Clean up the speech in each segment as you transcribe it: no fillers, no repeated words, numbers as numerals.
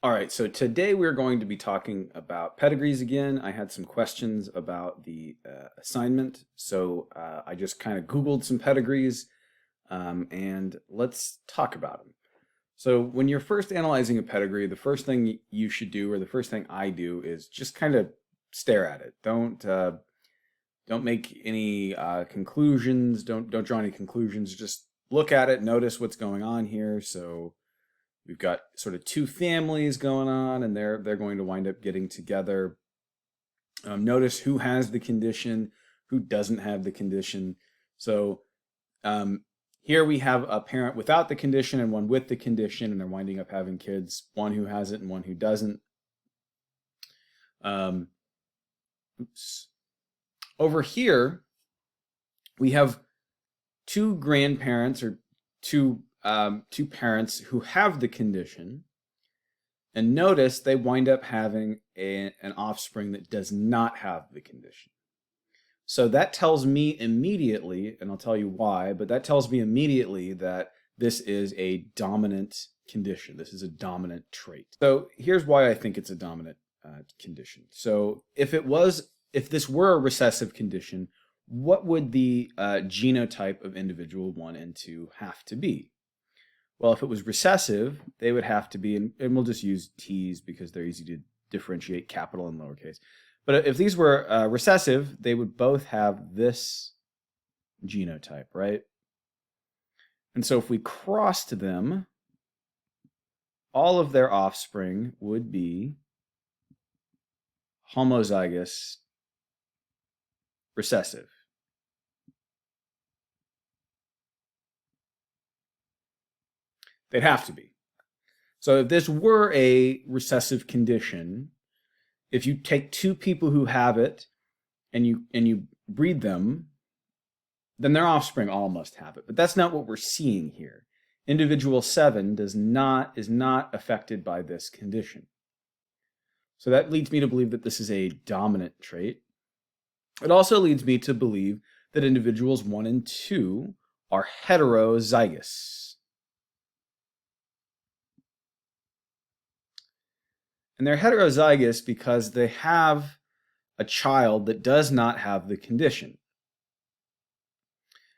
All right, so today we're going to be talking about pedigrees again. I had some questions about the assignment, so I just kind of Googled some pedigrees, and let's talk about them. So when you're first analyzing a pedigree, the first thing you should do, or the first thing I do, is just kind of stare at it. Don't make any conclusions. Don't draw any conclusions. Just look at it, notice what's going on here. So we've got sort of two families going on, and they're going to wind up getting together. Notice who has the condition, who doesn't have the condition. So here we have a parent without the condition and one with the condition, and they're winding up having kids, one who has it and one who doesn't. Oops. Over here, we have two grandparents or two parents who have the condition, and notice they wind up having an offspring that does not have the condition. So that tells me immediately, and I'll tell you why, but that tells me immediately that this is a dominant condition. This is a dominant trait. So here's why I think it's a dominant condition. So if this were a recessive condition, what would the genotype of individual 1 and 2 have to be? Well, if it was recessive, they would have to be, and we'll just use T's because they're easy to differentiate, capital and lowercase. But if these were recessive, they would both have this genotype, right? And so if we crossed them, all of their offspring would be homozygous recessive. They'd have to be. So if this were a recessive condition, if you take two people who have it and you breed them, then their offspring all must have it. But that's not what we're seeing here. Individual 7 is not affected by this condition. So that leads me to believe that this is a dominant trait. It also leads me to believe that individuals 1 and 2 are heterozygous. And they're heterozygous because they have a child that does not have the condition.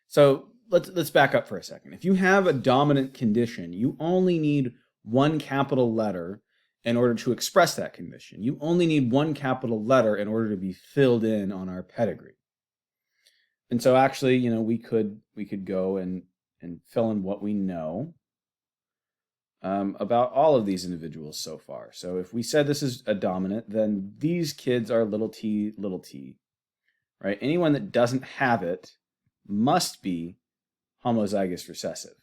So let's back up for a second. If you have a dominant condition, you only need one capital letter in order to express that condition. You only need one capital letter in order to be filled in on our pedigree. And so actually, we could go and fill in what we know about all of these individuals so far. So if we said this is a dominant, then these kids are little t, right? Anyone that doesn't have it must be homozygous recessive.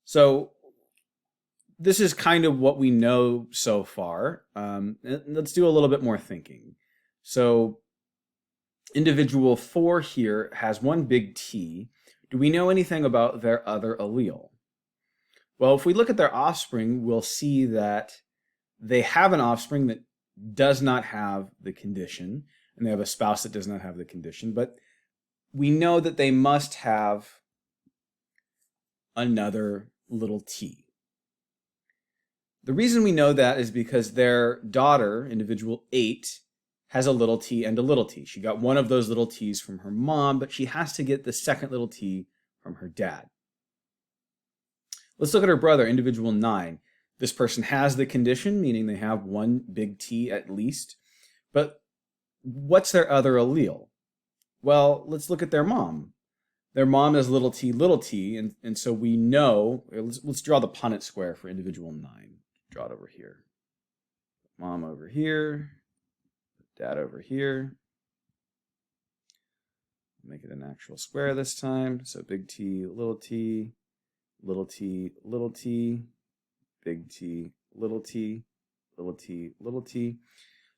So this is kind of what we know so far. Let's do a little bit more thinking. So individual 4 here has one big T. Do we know anything about their other allele? Well, if we look at their offspring, we'll see that they have an offspring that does not have the condition, and they have a spouse that does not have the condition, but we know that they must have another little t. The reason we know that is because their daughter, individual 8, has a little t and a little t. She got one of those little t's from her mom, but she has to get the second little t from her dad. Let's look at her brother, individual 9. This person has the condition, meaning they have one big T at least. But what's their other allele? Well, let's look at their mom. Their mom is little t, and so we know, let's draw the Punnett square for individual 9. Draw it over here. Mom over here. Dad over here. Make it an actual square this time. So big T, little t, little t, little t, big T, little t, little t, little t.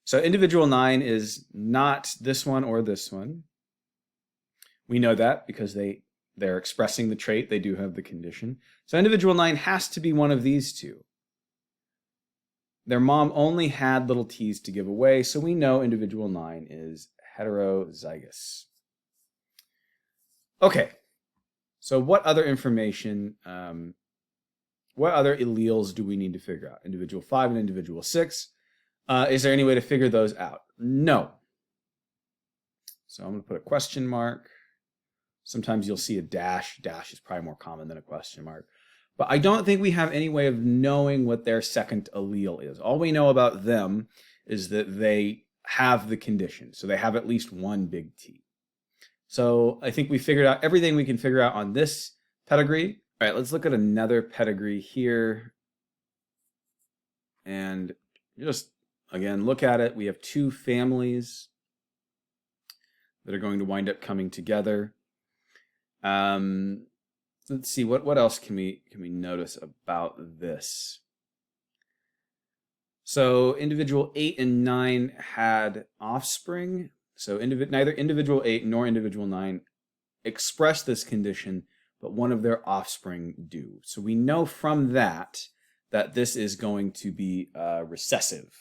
So individual 9 is not this one or this one. We know that because they're expressing the trait. They do have the condition. So individual 9 has to be one of these two. Their mom only had little t's to give away, so we know individual 9 is heterozygous. Okay, so what other information, what other alleles do we need to figure out? Individual 5 and individual 6. Is there any way to figure those out? No. So I'm going to put a question mark. Sometimes you'll see a dash. Dash is probably more common than a question mark. But I don't think we have any way of knowing what their second allele is. All we know about them is that they have the condition. So they have at least one big T. So I think we figured out everything we can figure out on this pedigree. All right, let's look at another pedigree here. And just, again, look at it. We have two families that are going to wind up coming together. Let's see, what else can we notice about this? So individual 8 and 9 had offspring. So neither individual 8 nor individual 9 express this condition, but one of their offspring do. So we know from that this is going to be recessive.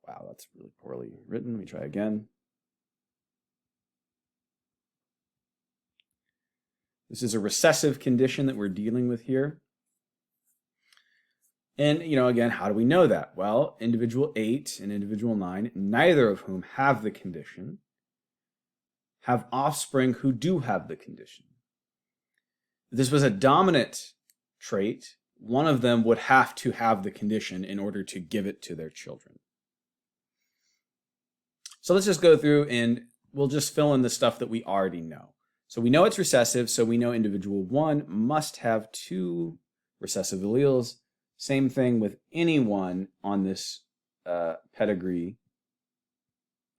Wow, that's really poorly written. Let me try again. This is a recessive condition that we're dealing with here. And, again, how do we know that? Well, individual 8 and individual 9, neither of whom have the condition, have offspring who do have the condition. If this was a dominant trait, one of them would have to have the condition in order to give it to their children. So let's just go through and we'll just fill in the stuff that we already know. So we know it's recessive, so we know individual 1 must have 2 recessive alleles. Same thing with anyone on this pedigree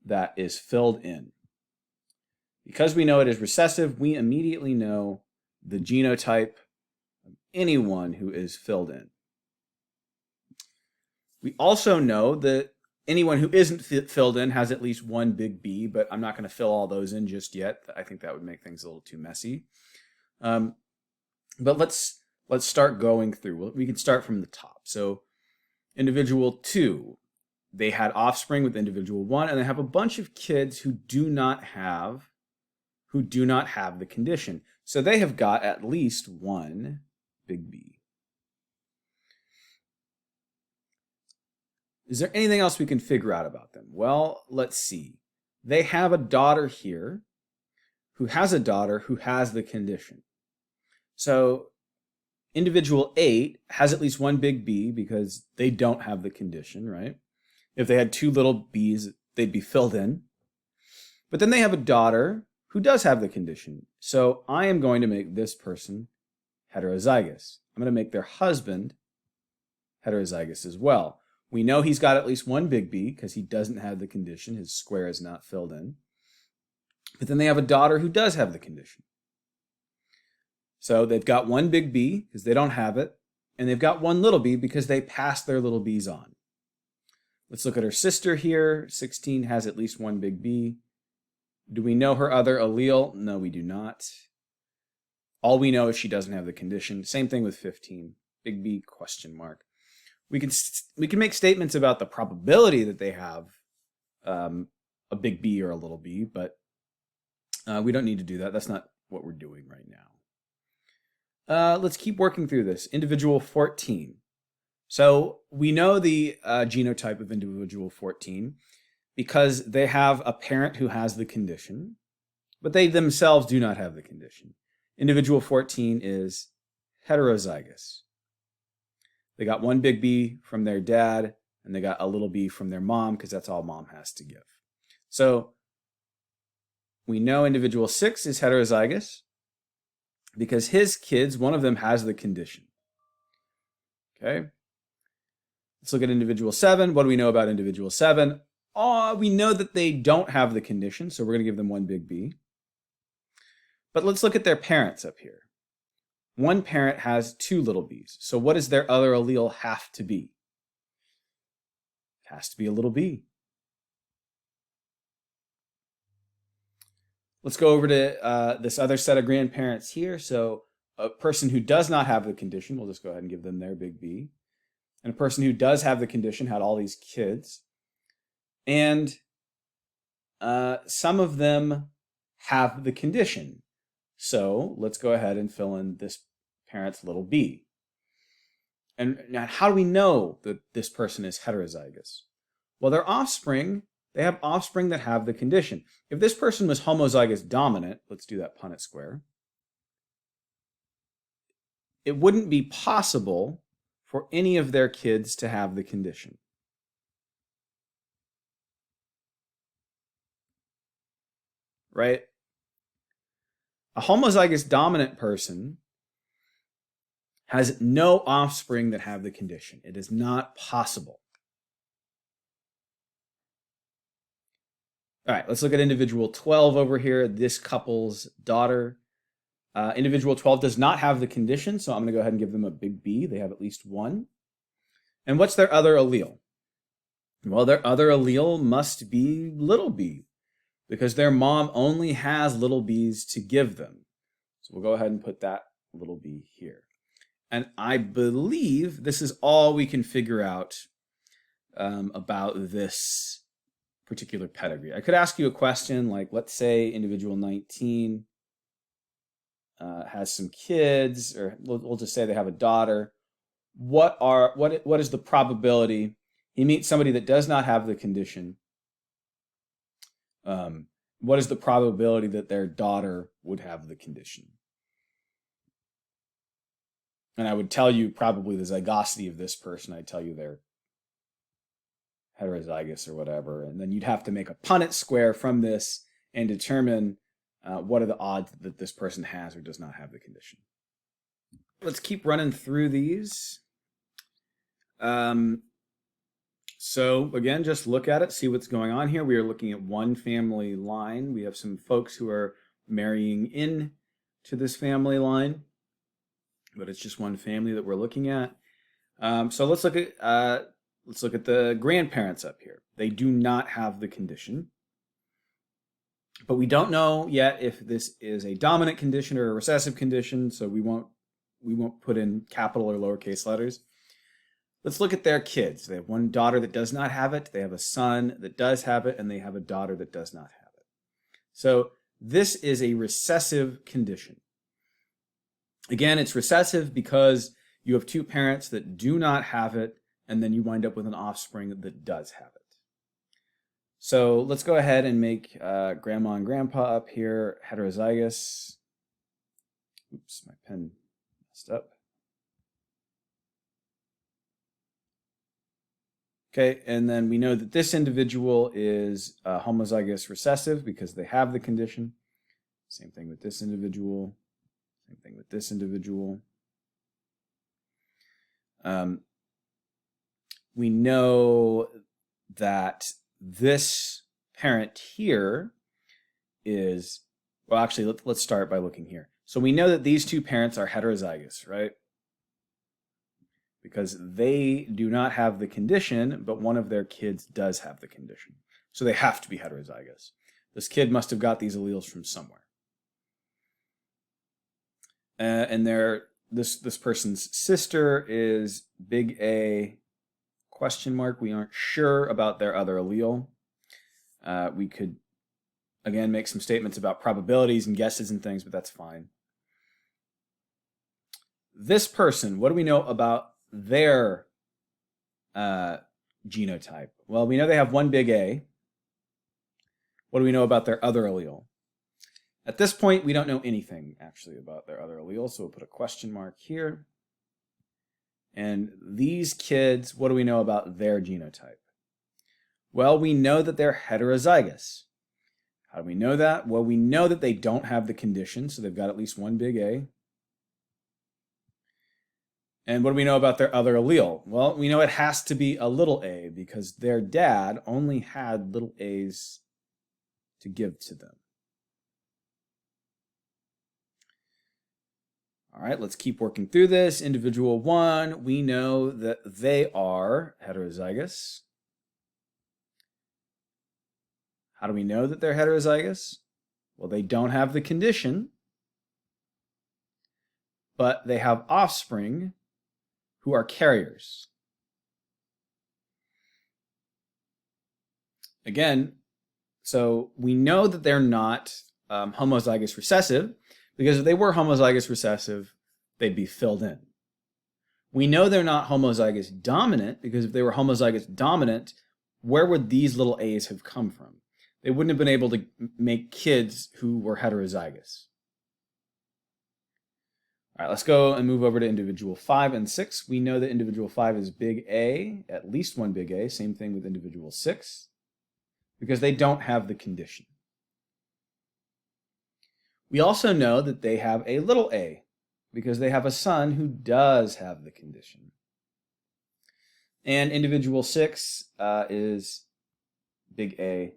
that is filled in. Because we know it is recessive, we immediately know the genotype of anyone who is filled in. We also know that anyone who isn't filled in has at least one big B, but I'm not going to fill all those in just yet. I think that would make things a little too messy. But let's start going through. We can start from the top. So individual 2, they had offspring with individual 1, and they have a bunch of kids who do not have the condition. So they have got at least one big B. Is there anything else we can figure out about them? Well, let's see. They have a daughter here who has a daughter who has the condition. So individual 8 has at least one big B because they don't have the condition, right? If they had 2 little b's, they'd be filled in. But then they have a daughter who does have the condition. So I am going to make this person heterozygous. I'm going to make their husband heterozygous as well. We know he's got at least one big B because he doesn't have the condition. His square is not filled in. But then they have a daughter who does have the condition. So they've got one big B because they don't have it, and they've got one little b because they passed their little b's on. Let's look at her sister here. 16 has at least one big B. Do we know her other allele? No, we do not. All we know is she doesn't have the condition. Same thing with 15. Big B, question mark. We can make statements about the probability that they have a big B or a little b, but we don't need to do that. That's not what we're doing right now. Let's keep working through this. Individual 14. So we know the genotype of individual 14 because they have a parent who has the condition, but they themselves do not have the condition. Individual 14 is heterozygous. They got one big B from their dad, and they got a little b from their mom because that's all mom has to give. So we know individual 6 is heterozygous because his kids, one of them has the condition. Okay. Let's look at individual 7. What do we know about individual 7? We know that they don't have the condition, so we're going to give them one big B. But let's look at their parents up here. One parent has 2 little b's. So what does their other allele have to be? It has to be a little b. Let's go over to this other set of grandparents here. So a person who does not have the condition, we'll just go ahead and give them their big B. And a person who does have the condition had all these kids. And some of them have the condition. So let's go ahead and fill in this parent's little b. And now, how do we know that this person is heterozygous? Well, their offspring, they have offspring that have the condition. If this person was homozygous dominant, let's do that Punnett square, it wouldn't be possible for any of their kids to have the condition. Right? A homozygous dominant person has no offspring that have the condition. It is not possible. All right, let's look at individual 12 over here, this couple's daughter. Individual 12 does not have the condition, so I'm going to go ahead and give them a big B. They have at least one. And what's their other allele? Well, their other allele must be little b, because their mom only has little b's to give them. So we'll go ahead and put that little b here. And I believe this is all we can figure out about this particular pedigree. I could ask you a question like, let's say individual 19 has some kids, or we'll just say they have a daughter. What is the probability he meets somebody that does not have the condition? What is the probability that their daughter would have the condition? And I would tell you probably the zygosity of this person. I'd tell you they're heterozygous or whatever. And then you'd have to make a Punnett square from this and determine what are the odds that this person has or does not have the condition. Let's keep running through these. So again, just look at it, see what's going on here. We are looking at one family line. We have some folks who are marrying in to this family line, but it's just one family that we're looking at. So let's look at the grandparents up here. They do not have the condition, but we don't know yet if this is a dominant condition or a recessive condition. So we won't put in capital or lowercase letters. Let's look at their kids. They have one daughter that does not have it. They have a son that does have it, and they have a daughter that does not have it. So this is a recessive condition. Again, it's recessive because you have two parents that do not have it, and then you wind up with an offspring that does have it. So let's go ahead and make grandma and grandpa up here heterozygous. Oops, my pen messed up. Okay, and then we know that this individual is homozygous recessive because they have the condition. Same thing with this individual. Same thing with this individual. We know that this parent here is, well, actually, let's start by looking here. So we know that these two parents are heterozygous, right? Because they do not have the condition, but one of their kids does have the condition. So they have to be heterozygous. This kid must have got these alleles from somewhere. And this person's sister is big A question mark. We aren't sure about their other allele. We could, again, make some statements about probabilities and guesses and things, but that's fine. This person, what do we know about their genotype? Well, we know they have one big A. What do we know about their other allele? At this point, we don't know anything actually about their other allele, so we'll put a question mark here. And these kids, what do we know about their genotype? Well, we know that they're heterozygous. How do we know that? Well, we know that they don't have the condition, so they've got at least one big A. And what do we know about their other allele? Well, we know it has to be a little a because their dad only had little a's to give to them. All right, let's keep working through this. Individual 1, we know that they are heterozygous. How do we know that they're heterozygous? Well, they don't have the condition, but they have offspring who are carriers. Again, So we know that they're not homozygous recessive, because if they were homozygous recessive, they'd be filled in. We know they're not homozygous dominant, because if they were homozygous dominant, where would these little A's have come from? They wouldn't have been able to make kids who were heterozygous. All right, let's go and move over to individual 5 and 6. We know that individual 5 is big A, at least one big A. Same thing with individual 6, because they don't have the condition. We also know that they have a little a, because they have a son who does have the condition. And individual 6 is big A,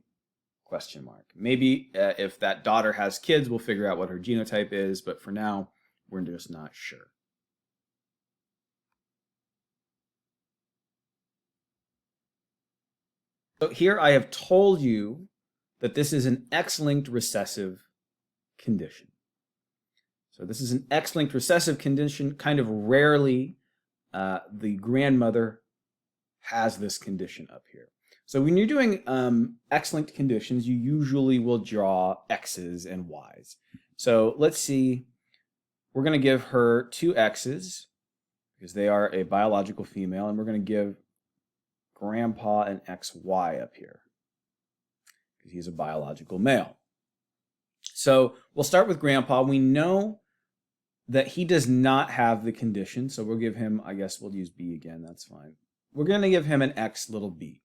question mark. Maybe if that daughter has kids, we'll figure out what her genotype is, but for now, we're just not sure. So here I have told you that this is an X-linked recessive condition. So this is an X-linked recessive condition. Kind of rarely the grandmother has this condition up here. So when you're doing X-linked conditions, you usually will draw X's and Y's. So let's see. We're going to give her 2 X's because they are a biological female, and we're going to give grandpa an XY up here because he's a biological male. So we'll start with grandpa. We know that he does not have the condition, so we'll give him, I guess we'll use B again, that's fine. We're going to give him an X little b.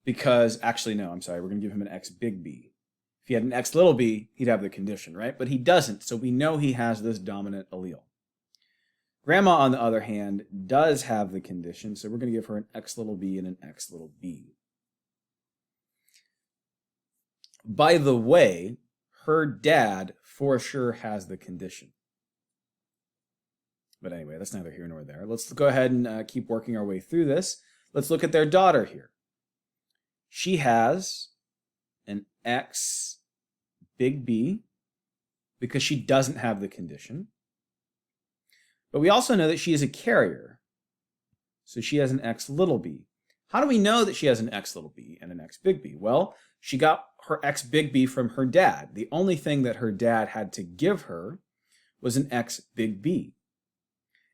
Because, actually no, I'm sorry, we're going to give him an X big B. If he had an X little b, he'd have the condition, right? But he doesn't, so we know he has this dominant allele. Grandma, on the other hand, does have the condition, so we're going to give her an X little b and an X little b. By the way, her dad for sure has the condition. But anyway, that's neither here nor there. Let's go ahead and keep working our way through this. Let's look at their daughter here. She has an X big B because she doesn't have the condition. But we also know that she is a carrier. So she has an X little b. How do we know that she has an X little b and an X big B? Well, she got her X big B from her dad. The only thing that her dad had to give her was an X big B.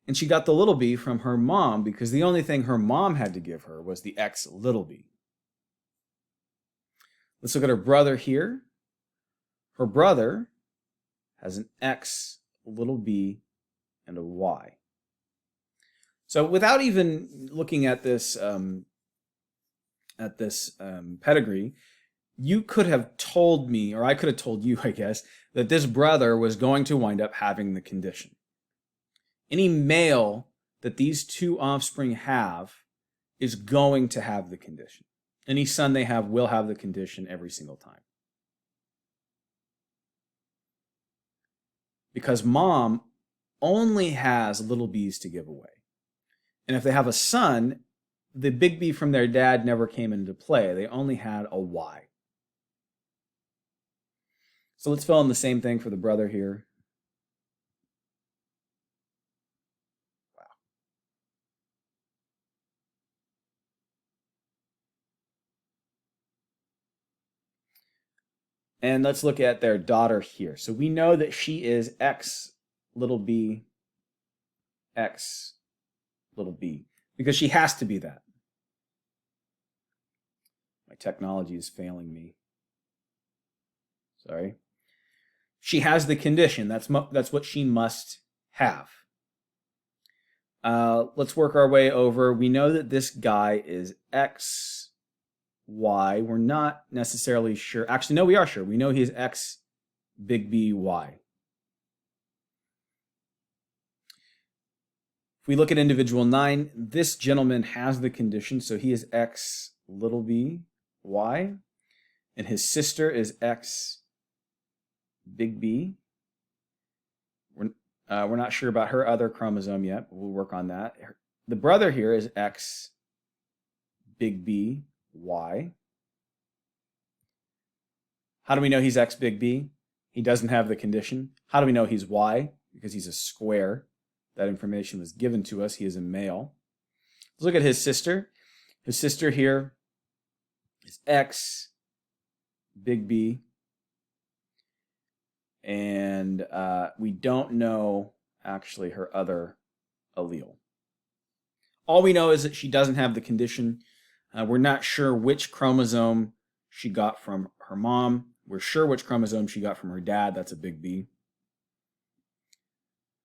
And she got the little b from her mom because the only thing her mom had to give her was the X little b. Let's look at her brother here. Her brother has an X little b and a Y. So without even looking at this pedigree, you could have told me, or I could have told you, I guess, that this brother was going to wind up having the condition. Any male that these 2 offspring have is going to have the condition. Any son they have will have the condition every single time. Because mom only has little b's to give away. And if they have a son, the big B from their dad never came into play. They only had a Y. So let's fill in the same thing for the brother here. Wow. And let's look at their daughter here. So we know that she is X little b, X little b, because she has to be that. My technology is failing me. Sorry. She has the condition. That's what she must have. Let's work our way over. We know that this guy is X, Y. We're not necessarily sure. Actually, no, we are sure. We know he's X big B, Y. If we look at individual 9, this gentleman has the condition, so he is X little b, Y, and his sister is X big B. We're not sure about her other chromosome yet, but we'll work on that. The brother here is X big B, Y. How do we know he's X big B? He doesn't have the condition. How do we know he's Y? Because he's a square. That information was given to us. He is a male. Let's look at his sister. His sister here is X big B. And we don't know actually her other allele. All we know is that she doesn't have the condition. We're not sure which chromosome she got from her mom. We're sure which chromosome she got from her dad. That's a big B.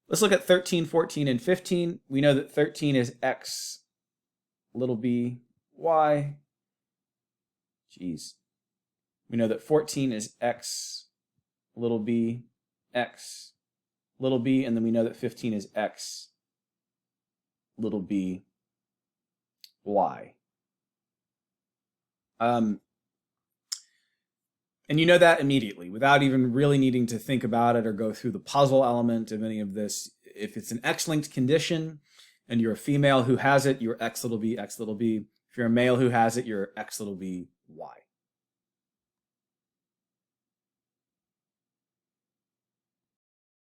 Let's look at 13, 14, and 15. We know that 13 is X, little b, Y. Jeez. We know that 14 is X, little b, X, little b. And then we know that 15 is X, little b, Y. And you know that immediately without even really needing to think about it or go through the puzzle element of any of this. If it's an X-linked condition and you're a female who has it, you're X little b, X little b. If you're a male who has it, you're X little b, Y.